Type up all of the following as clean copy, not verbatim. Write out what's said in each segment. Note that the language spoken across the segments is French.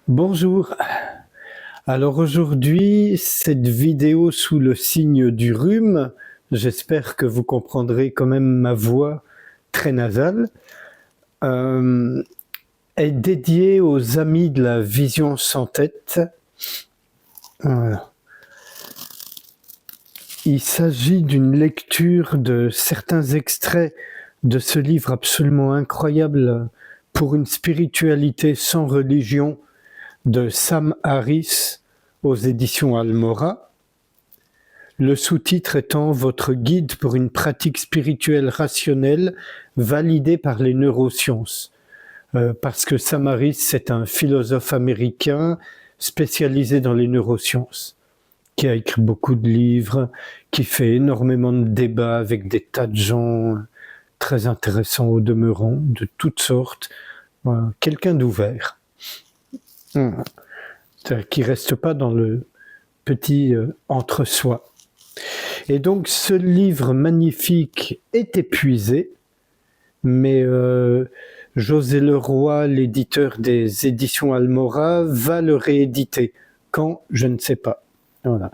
Bonjour. Alors aujourd'hui, cette vidéo sous le signe du rhume, j'espère que vous comprendrez quand même ma voix très nasale, euh, est dédiée aux amis de la vision sans tête. Voilà. Il s'agit d'une lecture de certains extraits de ce livre absolument incroyable pour une spiritualité sans religion de Sam Harris aux éditions Almora. Le sous-titre étant Votre guide pour une pratique spirituelle rationnelle validée par les neurosciences. Parce que Sam Harris, c'est un philosophe américain spécialisé dans les neurosciences, qui a écrit beaucoup de livres, qui fait énormément de débats avec des tas de gens très intéressants au demeurant, de toutes sortes. Voilà. Quelqu'un d'ouvert. Qui ne reste pas dans le petit entre-soi. Et donc ce livre magnifique est épuisé, mais José Leroy, l'éditeur des éditions Almora, va le rééditer. Quand? Je ne sais pas. Voilà.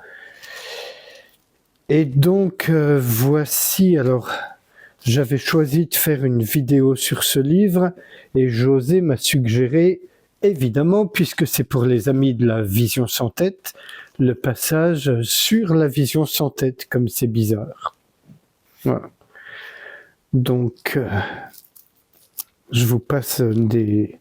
Et donc voici, alors j'avais choisi de faire une vidéo sur ce livre et José m'a suggéré, évidemment, puisque c'est pour les amis de la vision sans tête, le passage sur la vision sans tête, comme c'est bizarre. Voilà. Donc, je vous passe des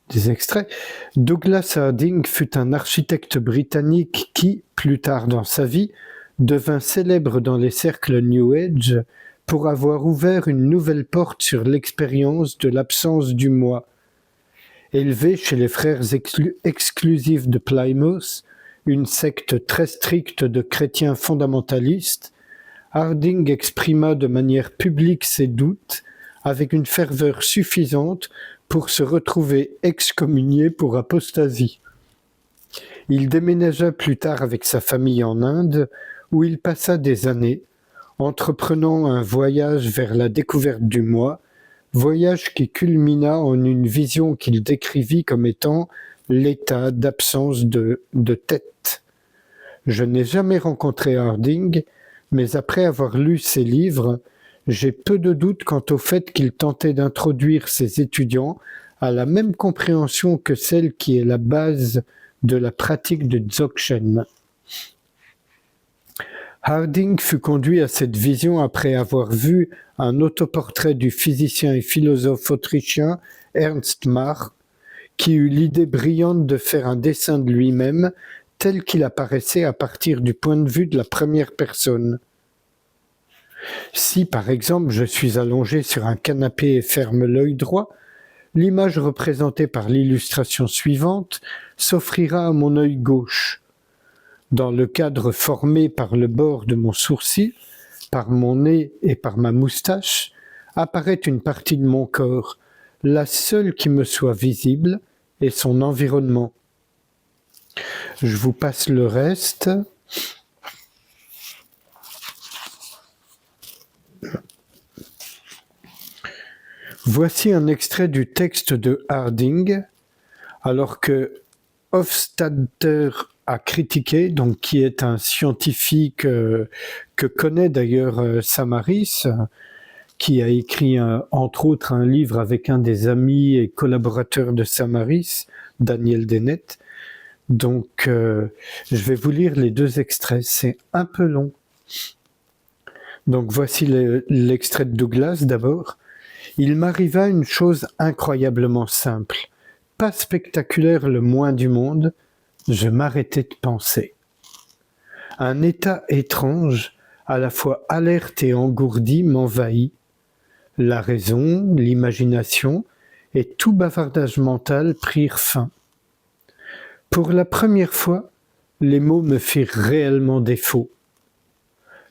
extraits. Douglas Harding fut un architecte britannique qui, plus tard dans sa vie, devint célèbre dans les cercles New Age pour avoir ouvert une nouvelle porte sur l'expérience de l'absence du moi. Élevé chez les frères exclusifs de Plymouth, une secte très stricte de chrétiens fondamentalistes, Harding exprima de manière publique ses doutes avec une ferveur suffisante pour se retrouver excommunié pour apostasie. Il déménagea plus tard avec sa famille en Inde, où il passa des années, entreprenant un voyage vers la découverte du moi, voyage qui culmina en une vision qu'il décrivit comme étant l'état d'absence de tête. Je n'ai jamais rencontré Harding, mais après avoir lu ses livres, j'ai peu de doute quant au fait qu'il tentait d'introduire ses étudiants à la même compréhension que celle qui est la base de la pratique de Dzogchen. Harding fut conduit à cette vision après avoir vu un autoportrait du physicien et philosophe autrichien Ernst Mach, qui eut l'idée brillante de faire un dessin de lui-même tel qu'il apparaissait à partir du point de vue de la première personne. Si, par exemple, je suis allongé sur un canapé et ferme l'œil droit, l'image représentée par l'illustration suivante s'offrira à mon œil gauche. Dans le cadre formé par le bord de mon sourcil, par mon nez et par ma moustache, apparaît une partie de mon corps, la seule qui me soit visible, et son environnement. Je vous passe le reste. Voici un extrait du texte de Harding, alors que Hofstadter a critiqué, donc qui est un scientifique que connaît d'ailleurs Sam Harris, qui a écrit entre autres un livre avec un des amis et collaborateurs de Sam Harris, Daniel Dennett. Donc je vais vous lire les deux extraits, c'est un peu long. Donc voici l'extrait de Douglas d'abord. Il m'arriva une chose incroyablement simple, pas spectaculaire le moins du monde, je m'arrêtai de penser. Un état étrange, à la fois alerte et engourdi, m'envahit. La raison, l'imagination et tout bavardage mental prirent fin. Pour la première fois, les mots me firent réellement défaut.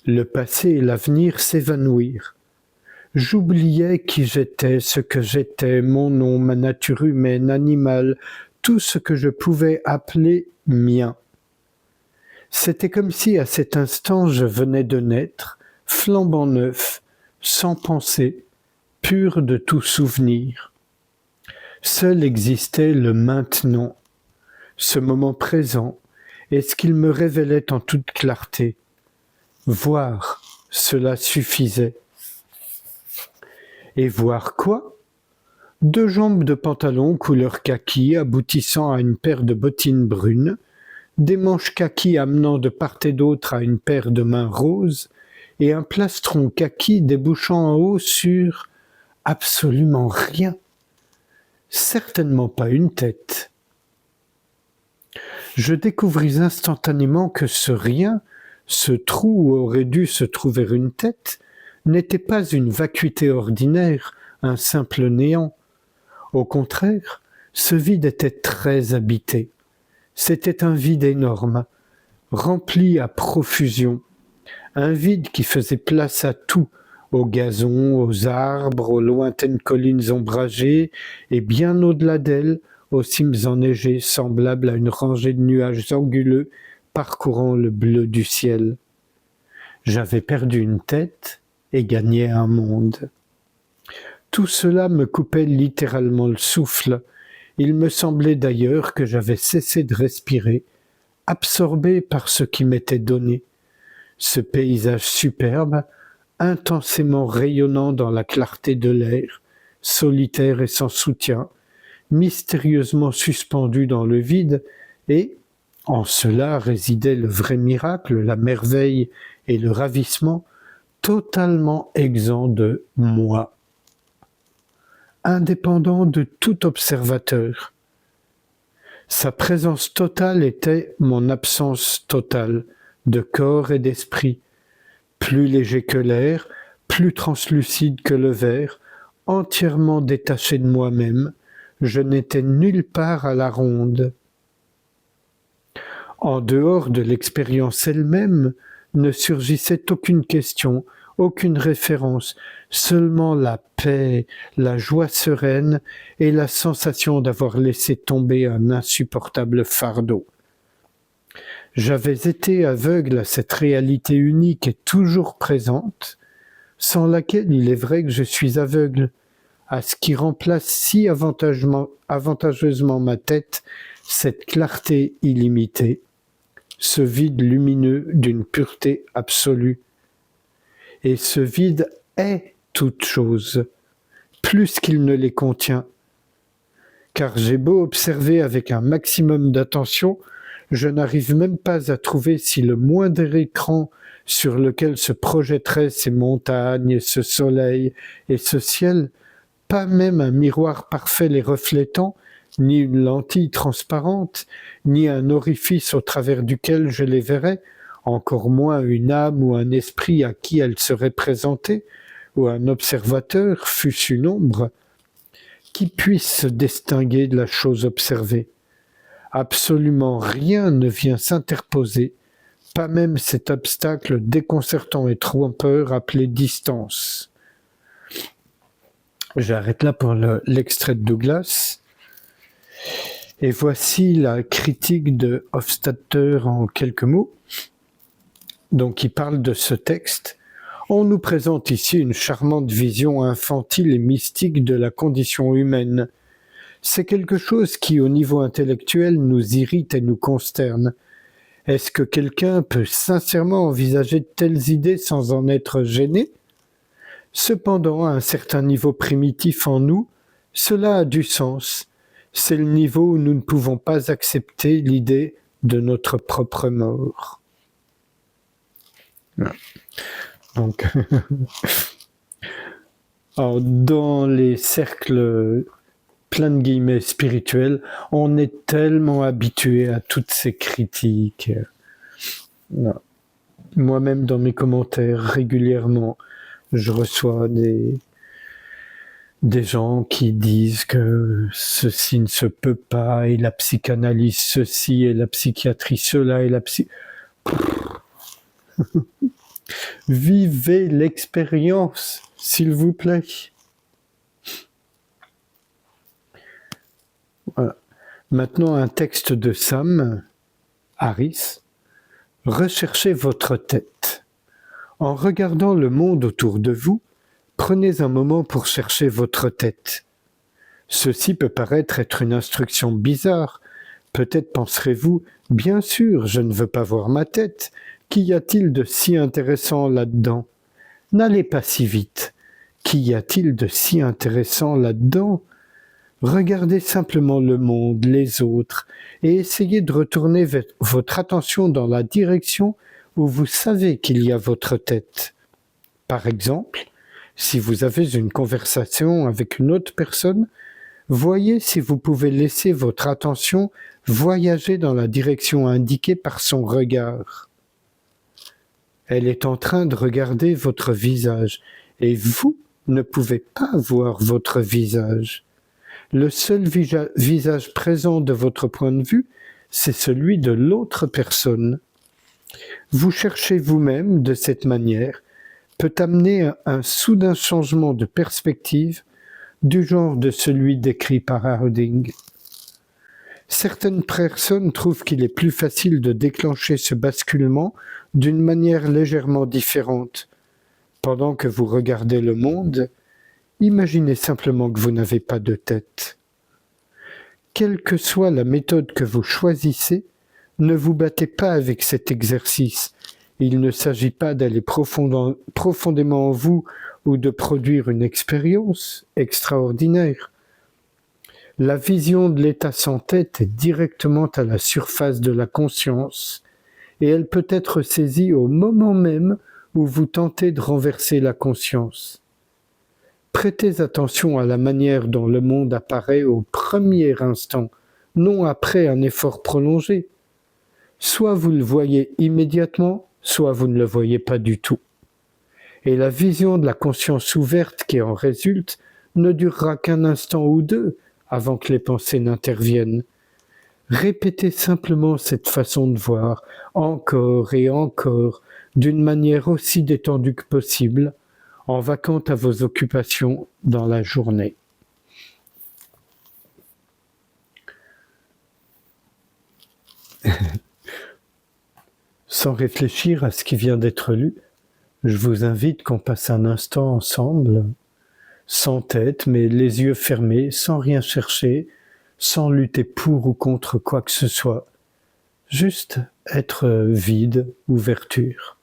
Le passé et l'avenir s'évanouirent. J'oubliais qui j'étais, ce que j'étais, mon nom, ma nature humaine, animale, tout ce que je pouvais appeler mien. C'était comme si à cet instant je venais de naître, flambant neuf, sans pensée, pur de tout souvenir. Seul existait le maintenant. ce moment présent, et ce qu'il me révélait en toute clarté. Voir, cela suffisait. Et voir quoi? 2 jambes de pantalon couleur kaki aboutissant à une paire de bottines brunes, des manches kaki amenant de part et d'autre à une paire de mains roses, et un plastron kaki débouchant en haut sur absolument rien. Certainement pas une tête. Je découvris instantanément que ce rien, ce trou où aurait dû se trouver une tête, n'était pas une vacuité ordinaire, un simple néant. Au contraire, ce vide était très habité. C'était un vide énorme, rempli à profusion. Un vide qui faisait place à tout, au gazon, aux arbres, aux lointaines collines ombragées, et bien au-delà d'elles, aux cimes enneigées semblables à une rangée de nuages anguleux parcourant le bleu du ciel. J'avais perdu une tête et gagné un monde. Tout cela me coupait littéralement le souffle. Il me semblait d'ailleurs que j'avais cessé de respirer, absorbé par ce qui m'était donné. Ce paysage superbe, intensément rayonnant dans la clarté de l'air, solitaire et sans soutien, mystérieusement suspendu dans le vide, et, en cela résidait le vrai miracle, la merveille et le ravissement, totalement exempt de moi, indépendant de tout observateur. Sa présence totale était mon absence totale de corps et d'esprit, plus léger que l'air, plus translucide que le verre, entièrement détaché de moi-même, je n'étais nulle part à la ronde. En dehors de l'expérience elle-même, ne surgissait aucune question, aucune référence, seulement la paix, la joie sereine et la sensation d'avoir laissé tomber un insupportable fardeau. J'avais été aveugle à cette réalité unique et toujours présente, sans laquelle il est vrai que je suis aveugle, à ce qui remplace si avantageusement ma tête, cette clarté illimitée, ce vide lumineux d'une pureté absolue. Et ce vide est toute chose, plus qu'il ne les contient. Car j'ai beau observer avec un maximum d'attention, je n'arrive même pas à trouver si le moindre écran sur lequel se projetteraient ces montagnes, ce soleil et ce ciel, pas même un miroir parfait les reflétant, ni une lentille transparente, ni un orifice au travers duquel je les verrais, encore moins une âme ou un esprit à qui elles seraient présentées, ou un observateur, fût-ce une ombre, qui puisse se distinguer de la chose observée. Absolument rien ne vient s'interposer, pas même cet obstacle déconcertant et trompeur appelé distance. J'arrête là pour l'extrait de Douglas. Et voici la critique de Hofstadter en quelques mots. Donc il parle de ce texte. On nous présente ici une charmante vision infantile et mystique de la condition humaine. C'est quelque chose qui, au niveau intellectuel, nous irrite et nous consterne. Est-ce que quelqu'un peut sincèrement envisager de telles idées sans en être gêné? Cependant, à un certain niveau primitif en nous, cela a du sens. C'est le niveau où nous ne pouvons pas accepter l'idée de notre propre mort. Donc, alors, dans les cercles plein de guillemets spirituels, on est tellement habitué à toutes ces critiques. Moi-même, dans mes commentaires, régulièrement, je reçois des gens qui disent que ceci ne se peut pas, et la psychanalyse ceci, et la psychiatrie cela, et la Vivez l'expérience, s'il vous plaît. Voilà. Maintenant, un texte de Sam Harris. Recherchez votre tête. En regardant le monde autour de vous, prenez un moment pour chercher votre tête. Ceci peut paraître être une instruction bizarre, Peut-être penserez-vous, bien sûr, je ne veux pas voir ma tête. Qu'y a-t-il de si intéressant là-dedans? N'allez pas si vite. Qu'y a-t-il de si intéressant là-dedans? Regardez simplement le monde, les autres, et essayez de retourner votre attention dans la direction où vous savez qu'il y a votre tête. Par exemple, si vous avez une conversation avec une autre personne, voyez si vous pouvez laisser votre attention voyager dans la direction indiquée par son regard. Elle est en train de regarder votre visage, et vous ne pouvez pas voir votre visage. Le seul visage présent de votre point de vue, c'est celui de l'autre personne. Vous cherchez vous-même de cette manière, peut amener un soudain changement de perspective du genre de celui décrit par Harding. Certaines personnes trouvent qu'il est plus facile de déclencher ce basculement d'une manière légèrement différente. Pendant que vous regardez le monde, imaginez simplement que vous n'avez pas de tête. Quelle que soit la méthode que vous choisissez, ne vous battez pas avec cet exercice. Il ne s'agit pas d'aller profondément en vous ou de produire une expérience extraordinaire. La vision de l'état sans tête est directement à la surface de la conscience et elle peut être saisie au moment même où vous tentez de renverser la conscience. Prêtez attention à la manière dont le monde apparaît au premier instant, non après un effort prolongé. Soit vous le voyez immédiatement, soit vous ne le voyez pas du tout. Et la vision de la conscience ouverte qui en résulte ne durera qu'un instant ou deux avant que les pensées n'interviennent. Répétez simplement cette façon de voir, encore et encore, d'une manière aussi détendue que possible, en vaquant à vos occupations dans la journée. Sans réfléchir à ce qui vient d'être lu, je vous invite qu'on passe un instant ensemble, sans tête, mais les yeux fermés, sans rien chercher, sans lutter pour ou contre quoi que ce soit. Juste être vide, ouverture.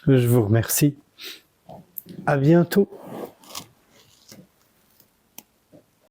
Je vous remercie. À bientôt.